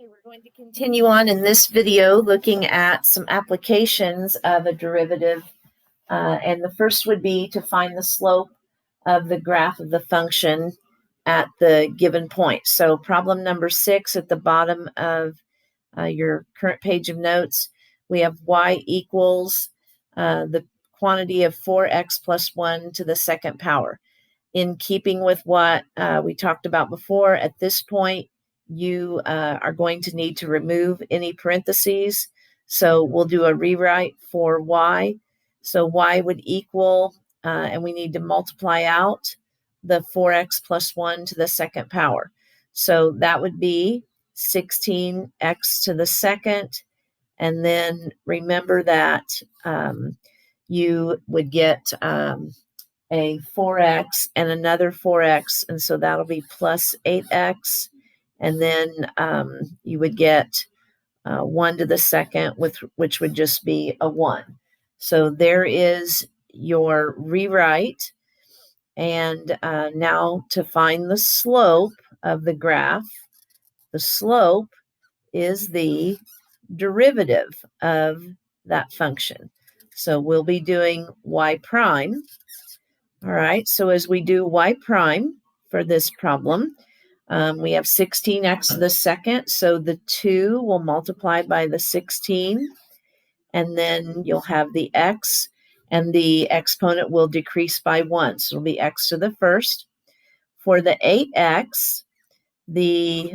Okay, we're going to continue on in this video looking at some applications of a derivative. And the first would be to find the slope of the graph of the function at the given point. So problem number 6 at the bottom of your current page of notes, we have y equals the quantity of 4x plus 1 to the second power. In keeping with what we talked about before, at this point, you are going to need to remove any parentheses. So we'll do a rewrite for y. So y would equal, and we need to multiply out the 4x plus 1 to the second power. So that would be 16x to the second. And then remember that you would get a 4x and another 4x, and so that'll be plus 8x, and then you would get 1 to the second, which would just be a 1. So there is your rewrite. And now to find the slope of the graph, the slope is the derivative of that function. So we'll be doing y prime. All right, so as we do y prime for this problem, we have 16x to the second, so the 2 will multiply by the 16, and then you'll have the x, and the exponent will decrease by 1, so it'll be x to the first. For the 8x, the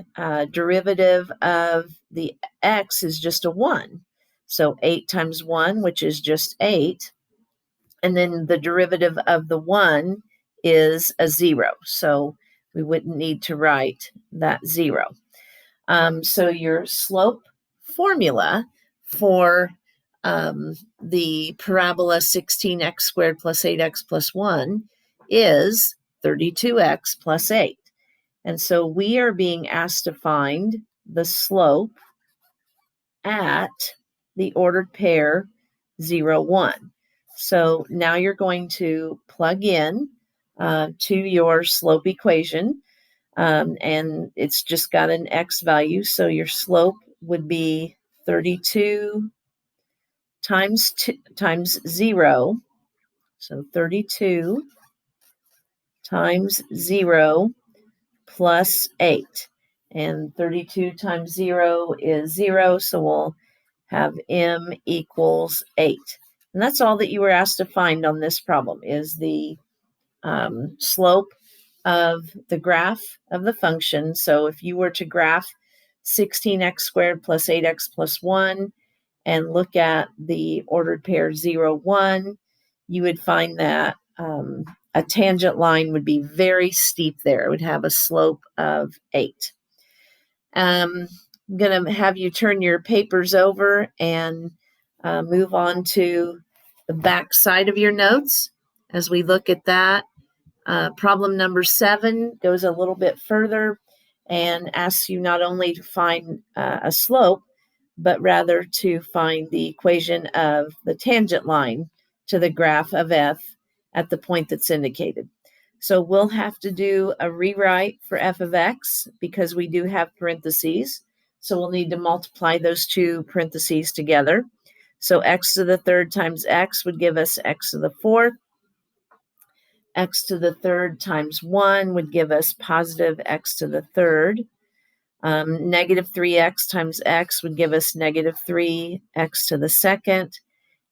derivative of the x is just a 1, so 8 times 1, which is just 8. And then the derivative of the 1 is a 0. So we wouldn't need to write that 0. So your slope formula for the parabola 16x squared plus 8x plus 1 is 32x plus 8. And so we are being asked to find the slope at the ordered pair 0, 1. So now you're going to plug in to your slope equation, and it's just got an x value. So your slope would be 32 times 0. So 32 times 0 plus 8. And 32 times 0 is 0, so we'll have m equals 8. And that's all that you were asked to find on this problem, is the slope of the graph of the function. So if you were to graph 16x squared plus 8x plus 1 and look at the ordered pair 0, 1, you would find that a tangent line would be very steep there. It would have a slope of 8. I'm going to have you turn your papers over and move on to the back side of your notes as we look at that. Problem number 7 goes a little bit further and asks you not only to find a slope, but rather to find the equation of the tangent line to the graph of f at the point that's indicated. So we'll have to do a rewrite for f of x because we do have parentheses. So we'll need to multiply those two parentheses together. So x to the third times x would give us x to the fourth. X to the third times 1 would give us positive x to the third. Negative 3x times x would give us negative 3x to the second.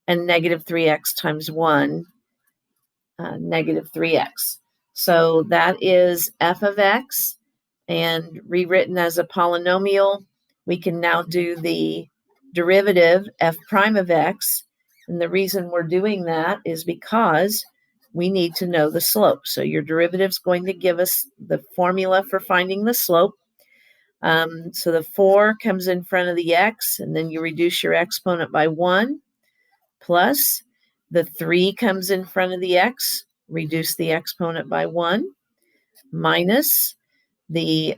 And negative 3x times 1, negative 3x. So that is f of x, and rewritten as a polynomial, we can now do the derivative f prime of x. And the reason we're doing that is because we need to know the slope. So your derivative is going to give us the formula for finding the slope. So the 4 comes in front of the x, and then you reduce your exponent by 1, plus the 3 comes in front of the x, reduce the exponent by 1, minus the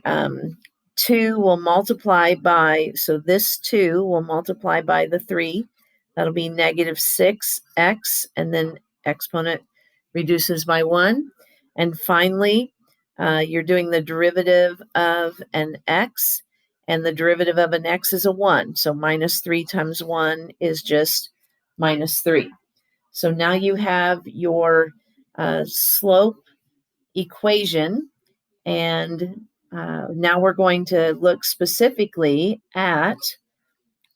2 will multiply by, so this 2 will multiply by the 3. That'll be negative 6x, and then exponent reduces by 1. And finally, you're doing the derivative of an x, and the derivative of an x is a 1. So minus 3 times 1 is just minus 3. So now you have your slope equation, and now we're going to look specifically at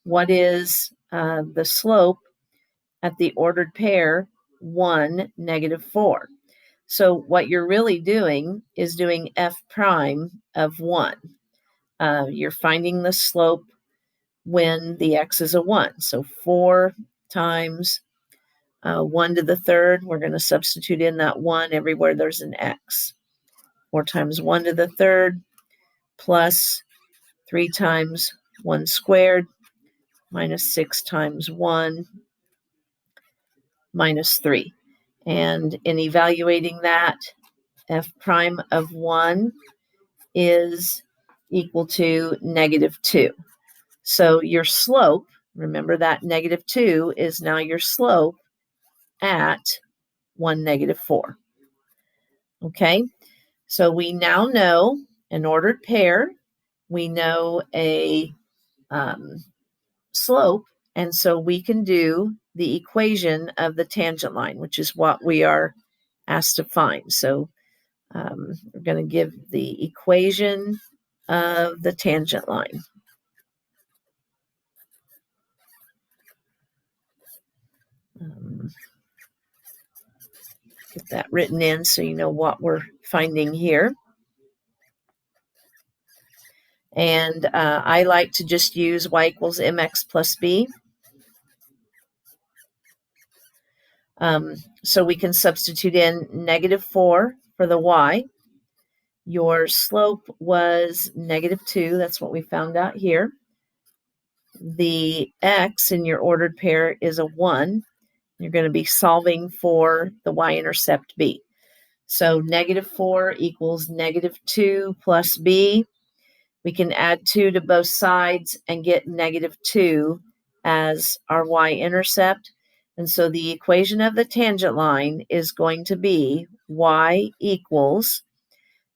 what is the slope at the ordered pair 1, negative 4. So what you're really doing is doing f prime of 1. You're finding the slope when the x is a 1. So 4 times 1 to the third, we're going to substitute in that 1 everywhere there's an x. 4 times 1 to the third plus 3 times 1 squared minus 6 times 1 minus 3. And in evaluating that, f prime of 1 is equal to negative 2. So your slope, remember that negative 2 is now your slope at 1, negative 4. Okay, so we now know an ordered pair, we know a slope, and so we can do the equation of the tangent line, which is what we are asked to find. So we're going to give the equation of the tangent line. Get that written in so you know what we're finding here. And I like to just use y equals mx plus b. So we can substitute in negative 4 for the y. Your slope was negative 2. That's what we found out here. The x in your ordered pair is a 1. You're going to be solving for the y-intercept b. So negative 4 equals negative 2 plus b. We can add 2 to both sides and get negative 2 as our y-intercept. And so the equation of the tangent line is going to be y equals,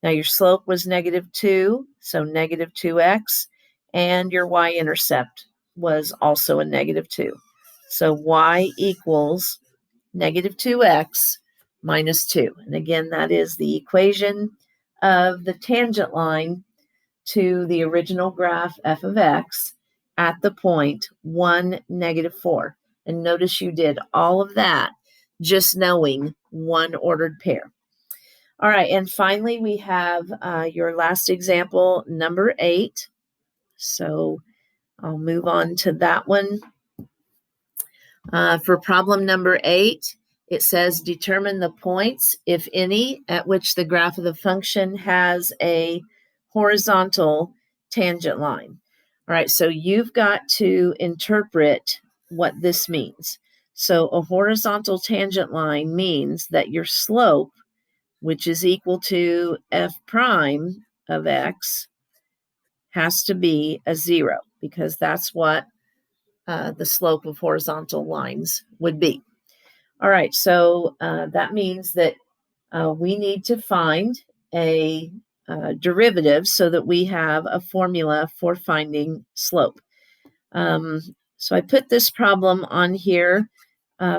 now your slope was negative 2, so negative 2x, and your y-intercept was also a negative 2. So y equals negative 2x minus 2. And again, that is the equation of the tangent line to the original graph f of x at the point 1, negative 4. And notice you did all of that just knowing one ordered pair. All right, and finally we have your last example, number 8. So I'll move on to that one. For problem number 8, it says determine the points, if any, at which the graph of the function has a horizontal tangent line. All right, so you've got to interpret what this means. So a horizontal tangent line means that your slope, which is equal to f prime of x, has to be a 0, because that's what the slope of horizontal lines would be. All right, so that means that we need to find a derivative so that we have a formula for finding slope. So I put this problem on here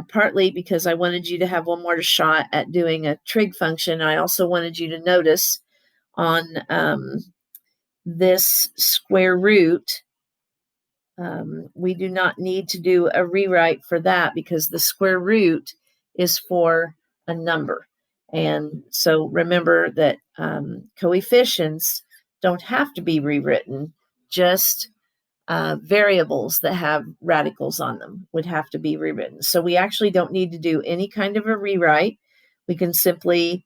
partly because I wanted you to have one more shot at doing a trig function. I also wanted you to notice on this square root, we do not need to do a rewrite for that because the square root is for a number. And so remember that coefficients don't have to be rewritten, just variables that have radicals on them would have to be rewritten. So we actually don't need to do any kind of a rewrite. We can simply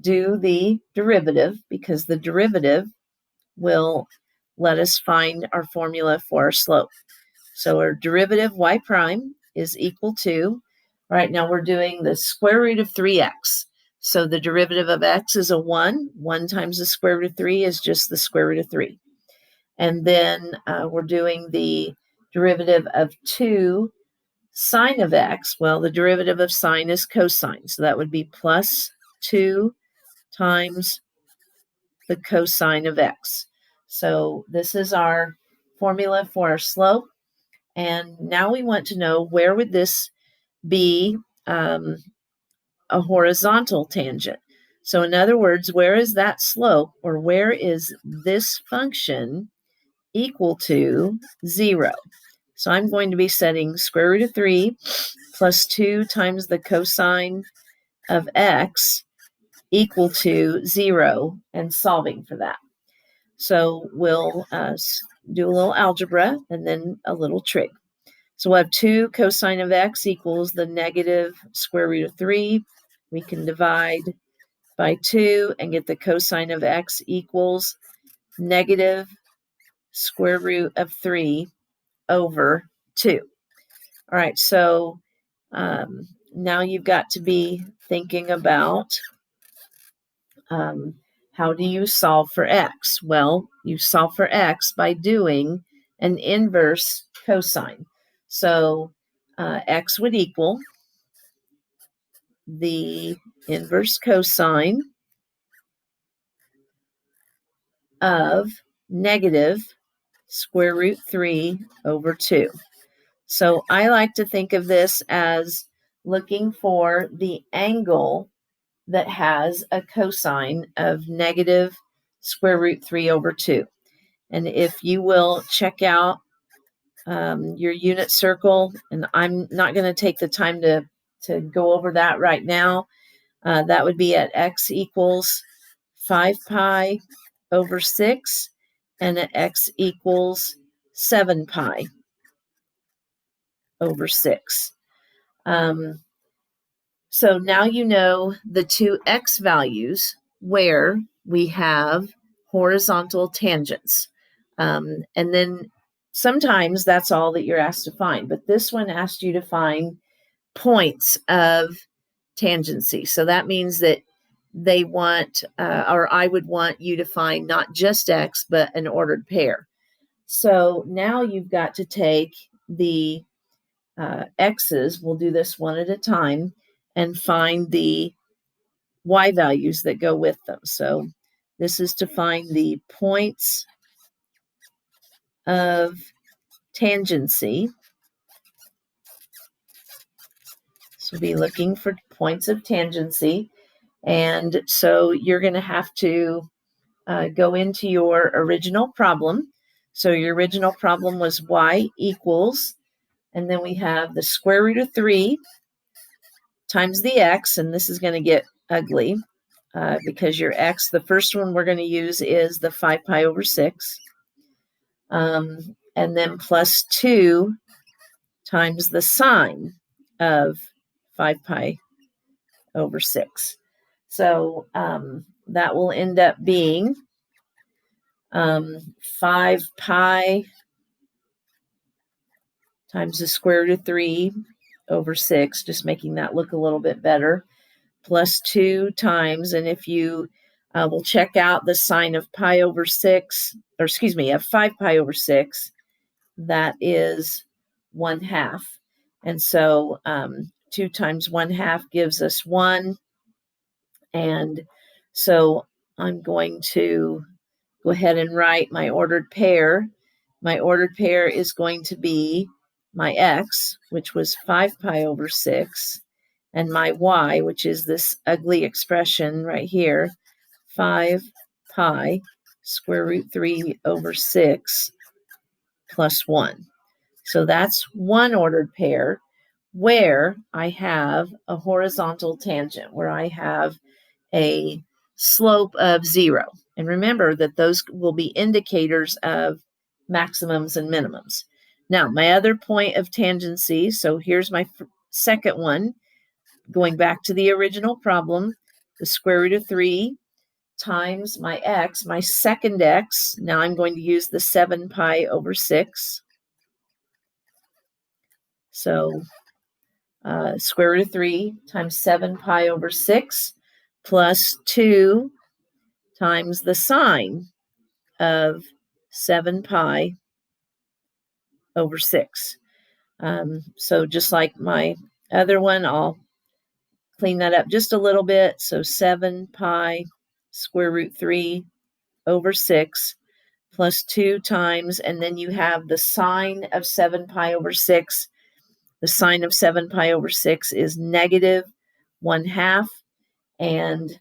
do the derivative, because the derivative will let us find our formula for our slope. So our derivative y prime is equal to, right now we're doing the square root of 3x. So the derivative of x is a 1. 1 times the square root of 3 is just the square root of 3. And then we're doing the derivative of 2 sine of x. Well, the derivative of sine is cosine. So that would be plus 2 times the cosine of x. So this is our formula for our slope. And now we want to know, where would this be a horizontal tangent? So in other words, where is that slope, or where is this function equal to 0? So I'm going to be setting square root of 3 plus 2 times the cosine of x equal to 0 and solving for that. So we'll do a little algebra and then a little trig. So we'll have 2 cosine of x equals the negative square root of 3. We can divide by 2 and get the cosine of x equals negative square root of 3 over 2. All right, so now you've got to be thinking about how do you solve for x? Well, you solve for x by doing an inverse cosine. So x would equal the inverse cosine of negative square root 3 over 2. So I like to think of this as looking for the angle that has a cosine of negative square root 3 over 2. And if you will check out your unit circle, and I'm not going to take the time to go over that right now, that would be at x equals 5 pi over 6 and at x equals 7 pi over 6. So now you know the two x values where we have horizontal tangents. And then sometimes that's all that you're asked to find, but this one asked you to find points of tangency. So that means that they want, or I would want you to find not just x, but an ordered pair. So now you've got to take the x's, we'll do this one at a time, and find the y values that go with them. So this is to find the points of tangency. So we'll be looking for points of tangency. And so you're going to have to go into your original problem. So your original problem was y equals, and then we have the square root of 3 times the x, and this is going to get ugly because your x, the first one we're going to use is the 5 pi over 6, and then plus 2 times the sine of 5 pi over 6. So that will end up being 5 pi times the square root of 3 over 6, just making that look a little bit better, plus 2 times, and if you will check out the sine of pi over 6, or excuse me, of 5 pi over 6, that is 1/2. And so 2 times 1/2 gives us 1. And so I'm going to go ahead and write my ordered pair. My ordered pair is going to be my x, which was 5 pi over 6, and my y, which is this ugly expression right here, 5 pi square root 3 over 6 plus 1. So that's one ordered pair where I have a horizontal tangent, where I have a slope of 0. And remember that those will be indicators of maximums and minimums. Now, my other point of tangency, so here's my second one, going back to the original problem, the square root of 3 times my x, my second x, now I'm going to use the 7 pi over 6. So square root of 3 times 7 pi over 6 plus 2 times the sine of 7 pi over 6. So just like my other one, I'll clean that up just a little bit. So 7 pi square root 3 over 6 plus 2 times, and then you have the sine of 7 pi over 6. The sine of 7 pi over 6 is negative 1/2. And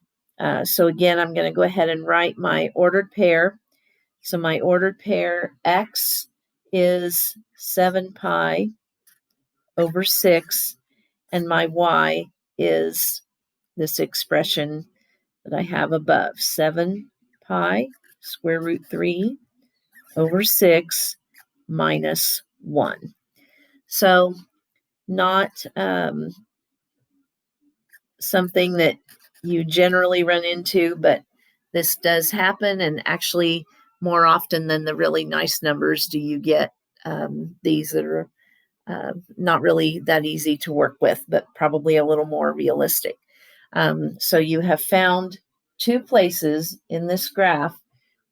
so again, I'm going to go ahead and write my ordered pair. So my ordered pair x is 7 pi over 6, and my y is this expression that I have above, 7 pi square root 3 over 6 minus 1. So not something that you generally run into, but this does happen, and actually more often than the really nice numbers do you get these that are not really that easy to work with, but probably a little more realistic. So you have found 2 places in this graph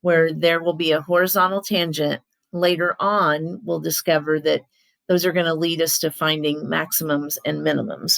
where there will be a horizontal tangent. Later on, we'll discover that those are going to lead us to finding maximums and minimums.